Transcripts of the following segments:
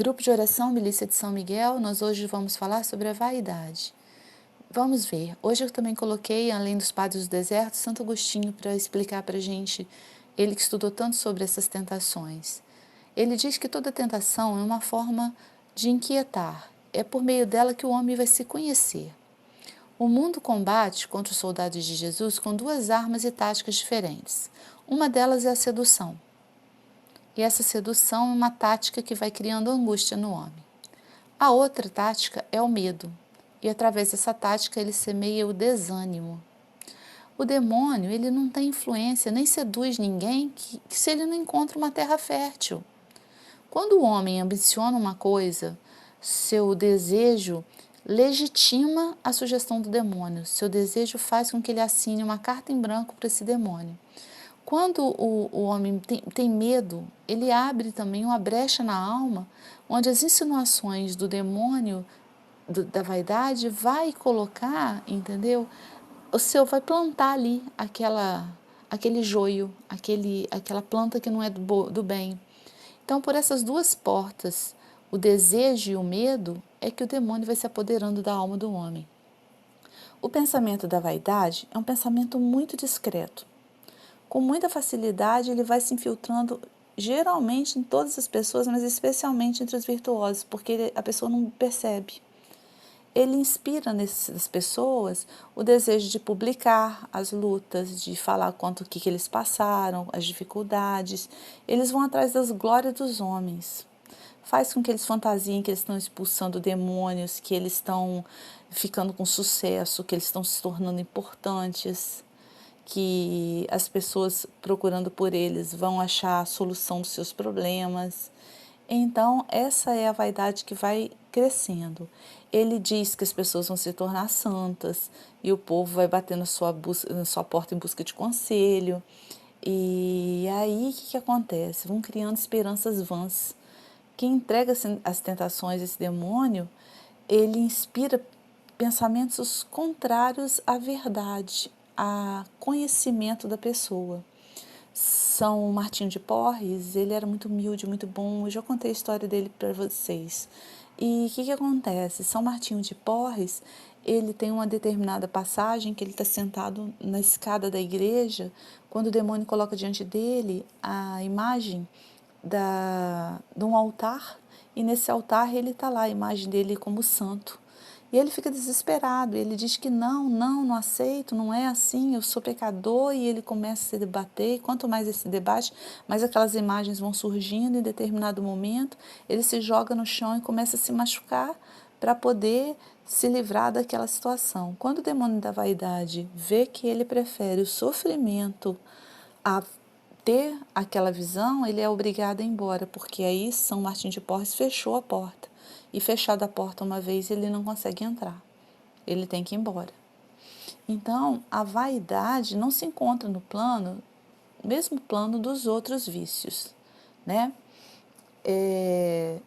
Grupo de oração Milícia de São Miguel, nós hoje vamos falar sobre a vaidade. Vamos ver, hoje eu também coloquei, além dos padres do deserto, Santo Agostinho para explicar para a gente, ele que estudou tanto sobre essas tentações. Ele diz que toda tentação é uma forma de inquietar, é por meio dela que o homem vai se conhecer. O mundo combate contra os soldados de Jesus com duas armas e táticas diferentes. Uma delas é a sedução. E essa sedução é uma tática que vai criando angústia no homem. A outra tática é o medo, e através dessa tática ele semeia o desânimo. O demônio, ele não tem influência, nem seduz ninguém que se ele não encontra uma terra fértil. Quando o homem ambiciona uma coisa, seu desejo legitima a sugestão do demônio, seu desejo faz com que ele assine uma carta em branco para esse demônio. Quando o homem tem medo, ele abre também uma brecha na alma, onde as insinuações do demônio, da vaidade, vai colocar, entendeu? Vai plantar ali aquele joio, aquela planta que não é do bem. Então, por essas duas portas, o desejo e o medo, é que o demônio vai se apoderando da alma do homem. O pensamento da vaidade é um pensamento muito discreto. Com muita facilidade, ele vai se infiltrando geralmente em todas as pessoas, mas especialmente entre os virtuosos, porque a pessoa não percebe. Ele inspira nessas pessoas o desejo de publicar as lutas, de falar quanto que eles passaram, as dificuldades. Eles vão atrás das glórias dos homens. Faz com que eles fantasiem que eles estão expulsando demônios, que eles estão ficando com sucesso, que eles estão se tornando importantes, que as pessoas procurando por eles vão achar a solução dos seus problemas. Então, essa é a vaidade que vai crescendo. Ele diz que as pessoas vão se tornar santas e o povo vai bater na sua porta em busca de conselho. E aí, o que acontece? Vão criando esperanças vãs. Quem entrega as tentações a esse demônio, ele inspira pensamentos contrários à verdade, a conhecimento da pessoa. São Martinho de Porres, ele era muito humilde, muito bom, eu já contei a história dele para vocês. E o que acontece? São Martinho de Porres, ele tem uma determinada passagem que ele está sentado na escada da igreja, quando o demônio coloca diante dele a imagem de um altar, e nesse altar ele está lá, a imagem dele como santo. E ele fica desesperado, ele diz que não aceito, não é assim, eu sou pecador, e ele começa a se debater, e quanto mais esse debate, mais aquelas imagens vão surgindo, em determinado momento, ele se joga no chão e começa a se machucar para poder se livrar daquela situação. Quando o demônio da vaidade vê que ele prefere o sofrimento a ter aquela visão, ele é obrigado a ir embora, porque aí São Martim de Porres fechou a porta. E fechada a porta uma vez, ele não consegue entrar. Ele tem que ir embora. Então, a vaidade não se encontra no mesmo plano dos outros vícios, né?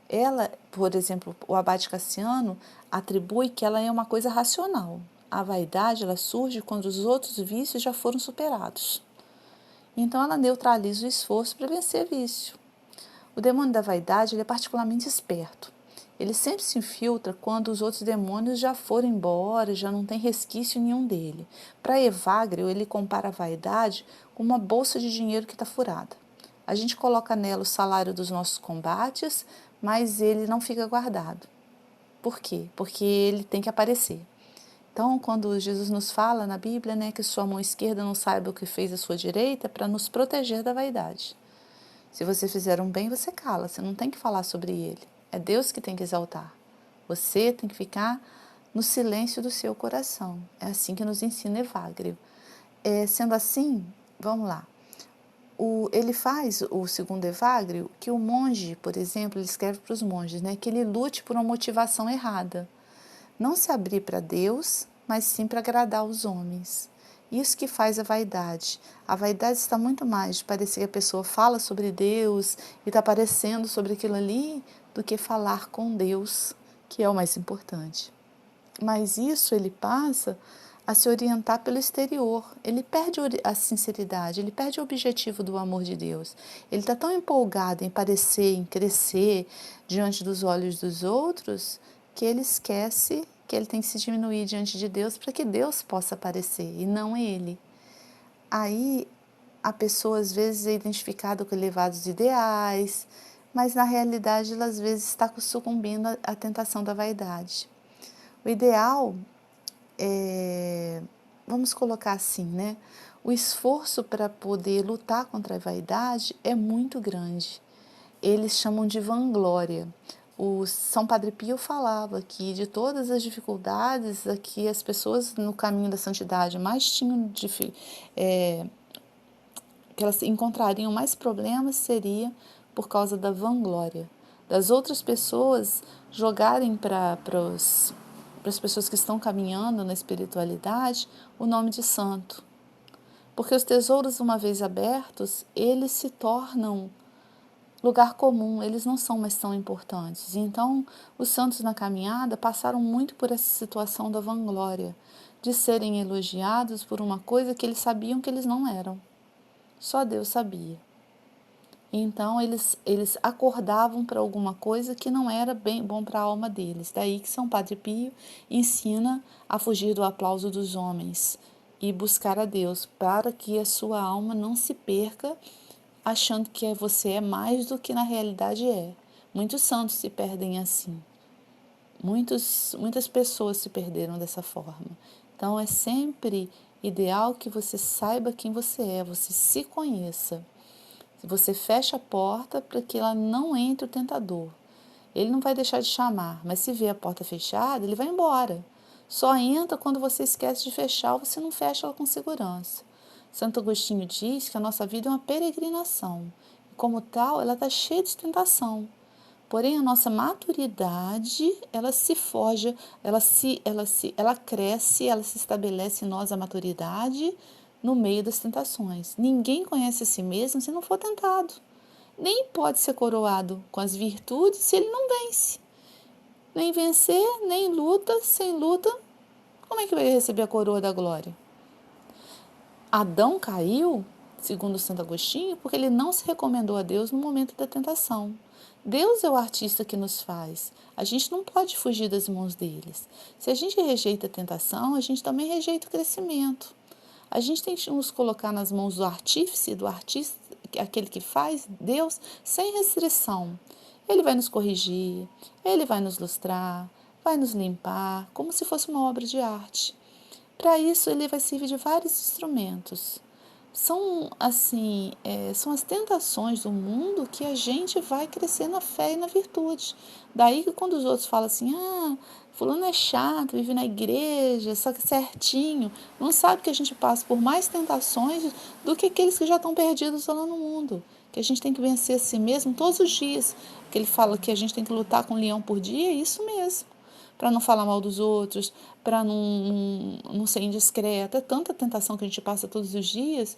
Ela, por exemplo, o Abade Cassiano atribui que ela é uma coisa racional. A vaidade, ela surge quando os outros vícios já foram superados. Então, ela neutraliza o esforço para vencer vício. O demônio da vaidade, ele é particularmente esperto. Ele sempre se infiltra quando os outros demônios já foram embora, já não tem resquício nenhum dele. Para Evagrio, ele compara a vaidade com uma bolsa de dinheiro que está furada. A gente coloca nela o salário dos nossos combates, mas ele não fica guardado. Por quê? Porque ele tem que aparecer. Então, quando Jesus nos fala na Bíblia, né, que sua mão esquerda não saiba o que fez a sua direita, para nos proteger da vaidade. Se você fizer um bem, você cala, você não tem que falar sobre ele. É Deus que tem que exaltar. Você tem que ficar no silêncio do seu coração. É assim que nos ensina Evagrio. Sendo assim, vamos lá. Ele faz, o segundo Evagrio, que o monge, por exemplo, ele escreve para os monges, né, que ele lute por uma motivação errada. Não se abrir para Deus, mas sim para agradar os homens. Isso que faz a vaidade. A vaidade está muito mais de parecer que a pessoa fala sobre Deus e está parecendo sobre aquilo ali, do que falar com Deus, que é o mais importante. Mas isso ele passa a se orientar pelo exterior. Ele perde a sinceridade, ele perde o objetivo do amor de Deus. Ele está tão empolgado em parecer, em crescer diante dos olhos dos outros, que ele esquece que ele tem que se diminuir diante de Deus para que Deus possa aparecer e não ele. Aí a pessoa às vezes é identificada com elevados ideais, mas na realidade ela às vezes está sucumbindo à tentação da vaidade. O ideal vamos colocar assim, né? O esforço para poder lutar contra a vaidade é muito grande. Eles chamam de vanglória. O São Padre Pio falava que de todas as dificuldades a que as pessoas no caminho da santidade mais tinham, que elas encontrariam mais problemas, seria por causa da vanglória. Das outras pessoas jogarem para as pessoas que estão caminhando na espiritualidade o nome de santo. Porque os tesouros, uma vez abertos, eles se tornam lugar comum, eles não são mais tão importantes. Então, os santos na caminhada passaram muito por essa situação da vanglória, de serem elogiados por uma coisa que eles sabiam que eles não eram. Só Deus sabia. Então, eles acordavam para alguma coisa que não era bem bom para a alma deles. Daí que São Padre Pio ensina a fugir do aplauso dos homens e buscar a Deus, para que a sua alma não se perca achando que você é mais do que na realidade é. Muitos santos se perdem assim. Muitas pessoas se perderam dessa forma. Então, é sempre ideal que você saiba quem você é, você se conheça. Você fecha a porta para que ela não entre o tentador. Ele não vai deixar de chamar, mas se vê a porta fechada, ele vai embora. Só entra quando você esquece de fechar ou você não fecha ela com segurança. Santo Agostinho diz que a nossa vida é uma peregrinação. E como tal, ela está cheia de tentação. Porém, a nossa maturidade, ela se forja, ela cresce, ela se estabelece em nós a maturidade no meio das tentações. Ninguém conhece a si mesmo se não for tentado. Nem pode ser coroado com as virtudes se ele não vence. Nem vencer, nem luta, sem luta, como é que vai receber a coroa da glória? Adão caiu, segundo Santo Agostinho, porque ele não se recomendou a Deus no momento da tentação. Deus é o artista que nos faz. A gente não pode fugir das mãos deles. Se a gente rejeita a tentação, a gente também rejeita o crescimento. A gente tem que nos colocar nas mãos do artífice, do artista, aquele que faz, Deus, sem restrição. Ele vai nos corrigir, ele vai nos lustrar, vai nos limpar, como se fosse uma obra de arte. Para isso, ele vai servir de vários instrumentos. São, assim, são as tentações do mundo que a gente vai crescer na fé e na virtude. Daí que quando os outros falam assim, fulano é chato, vive na igreja, só que certinho, não sabe que a gente passa por mais tentações do que aqueles que já estão perdidos lá no mundo. Que a gente tem que vencer a si mesmo todos os dias. Que ele fala que a gente tem que lutar com um leão por dia, é isso mesmo. Para não falar mal dos outros, para não ser indiscreta. É tanta tentação que a gente passa todos os dias.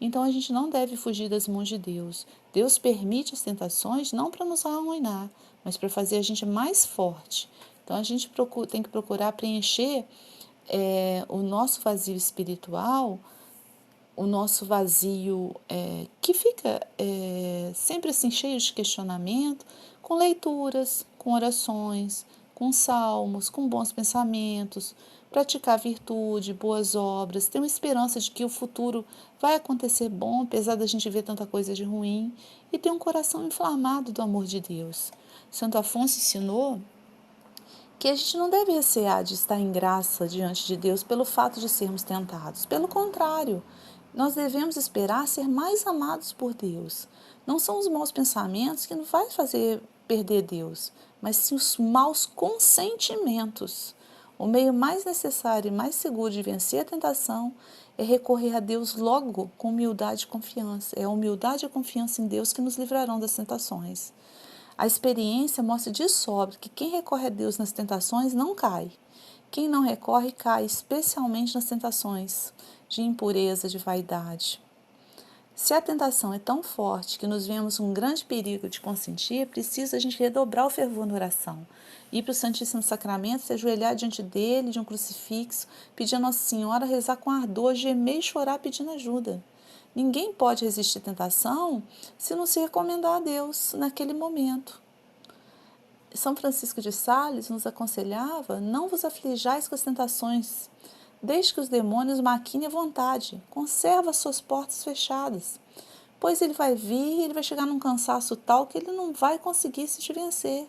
Então, a gente não deve fugir das mãos de Deus. Deus permite as tentações não para nos arruinar, mas para fazer a gente mais forte. Então, a gente tem que procurar preencher o nosso vazio espiritual, o nosso vazio que fica sempre assim cheio de questionamento, com leituras, com orações, com salmos, com bons pensamentos, praticar virtude, boas obras, ter uma esperança de que o futuro vai acontecer bom, apesar da gente ver tanta coisa de ruim, e ter um coração inflamado do amor de Deus. Santo Afonso ensinou que a gente não deve recear de estar em graça diante de Deus pelo fato de sermos tentados. Pelo contrário, nós devemos esperar ser mais amados por Deus. Não são os maus pensamentos que nos vai fazer perder Deus, mas sim os maus consentimentos. O meio mais necessário e mais seguro de vencer a tentação é recorrer a Deus logo com humildade e confiança. É a humildade e a confiança em Deus que nos livrarão das tentações. A experiência mostra de sobra que quem recorre a Deus nas tentações não cai. Quem não recorre cai, especialmente nas tentações de impureza, de vaidade. Se a tentação é tão forte que nos vemos um grande perigo de consentir, precisa a gente redobrar o fervor na oração. Ir para o Santíssimo Sacramento, se ajoelhar diante dele, de um crucifixo, pedir a Nossa Senhora, rezar com ardor, gemer e chorar pedindo ajuda. Ninguém pode resistir à tentação se não se recomendar a Deus naquele momento. São Francisco de Sales nos aconselhava: não vos aflijais com as tentações, deixe que os demônios maquinem à vontade, conserva as suas portas fechadas, pois ele vai vir e ele vai chegar num cansaço tal que ele não vai conseguir se te vencer.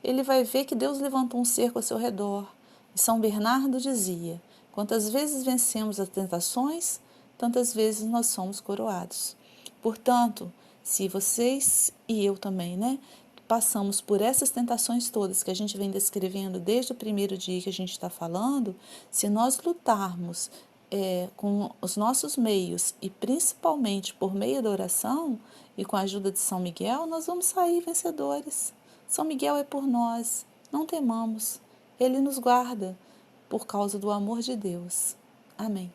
Ele vai ver que Deus levantou um cerco ao seu redor. E São Bernardo dizia: quantas vezes vencemos as tentações, tantas vezes nós somos coroados. Portanto, se vocês e eu também, passamos por essas tentações todas que a gente vem descrevendo desde o primeiro dia que a gente está falando, se nós lutarmos com os nossos meios e principalmente por meio da oração e com a ajuda de São Miguel, nós vamos sair vencedores. São Miguel é por nós, não temamos, ele nos guarda por causa do amor de Deus. Amém.